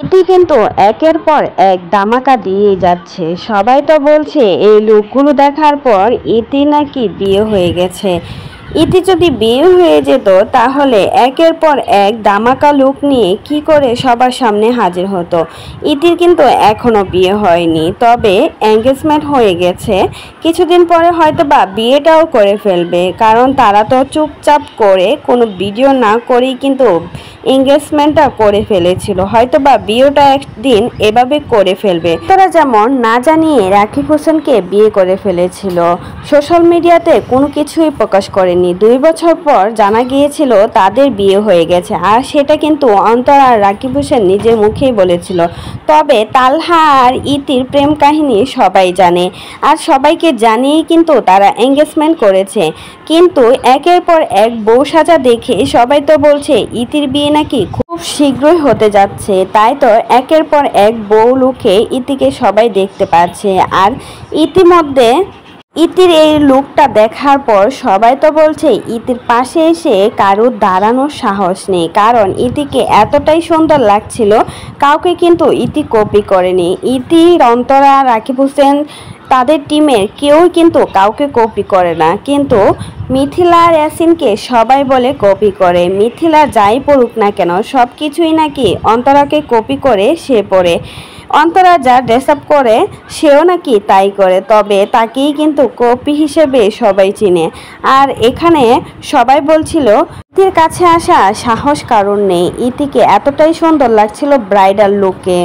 ইতি কিন্তু একের পর এক ধামাকা দিয়ে যাচ্ছে। সবাই তো বলছে এই লুকগুলো দেখার পর ইতি নাকি বিয়ে হয়ে গেছে। ইতি যদি বিয়ে হয়ে যেত তাহলে একের পর এক ধামাকা লুক নিয়ে কি করে সবার সামনে হাজির হতো। ইতির কিন্তু এখনো বিয়ে হয়নি, তবে এঙ্গেজমেন্ট হয়ে গেছে। কিছুদিন পরে হয়তো বা বিয়েটাও করে ফেলবে, কারণ তারা তো চুপচাপ করে কোনো ভিডিও না করেই কিন্তু এঙ্গেজমেন্টটা করে ফেলেছিল। হয়তো বা বিয়েটা একদিন এভাবে করে ফেলবে। তারা যেমন না জানিয়ে রাকিব হোসেনকে বিয়ে করে ফেলেছিল, সোশ্যাল মিডিয়াতে কোনো কিছুই প্রকাশ করেনি। 2 বছর পর জানা গিয়েছিল তাদের বিয়ে হয়ে গেছে, আর সেটা কিন্তু অন্তরা আর রাকিব হোসেন নিজের মুখেই বলেছিল। তবে তালহা আর ইতির প্রেম কাহিনী সবাই জানে, আর সবাইকে জানিয়েই কিন্তু তারা এঙ্গেজমেন্ট করেছে। কিন্তু একের পর এক বউ সাজা দেখে সবাই তো বলছে ইতির বিয়ে নাকি খুব শীঘ্রই হতে যাচ্ছে। তাই তো একের পর এক বউ লুকে ইতিকে সবাই দেখতে পাচ্ছে। আর ইতিমধ্যে ইতির এই লুকটা দেখার পর সবাই তো বলছে ইতির পাশে এসে কারো দাঁড়ানোর সাহস নেই, কারণ ইতিকে এতটাই সুন্দর লাগছিল। কাউকে কিন্তু ইতি কপি করেনি। ইতি, অন্তরা, রাকিব হোসেন তাদের টিমের কেউ কিন্তু কাউকে কপি করে না, কিন্তু মিথিলা আর ইয়াসিনকে সবাই বলে কপি করে। মিথিলা যাই পড়ুক না কেন সব কিছুই নাকি অন্তরাকে কপি করে সে পড়ে। অন্তরা যা ড্রেস আপ করে সেও নাকি তাই করে, তবে তাকেই কিন্তু কপি হিসেবে সবাই চিনে। আর এখানে সবাই বলছিল ইতির কাছে আসা সাহস কারণ নেই, ইতিকে এতটাই সুন্দর লাগছিল ব্রাইডাল লুকে।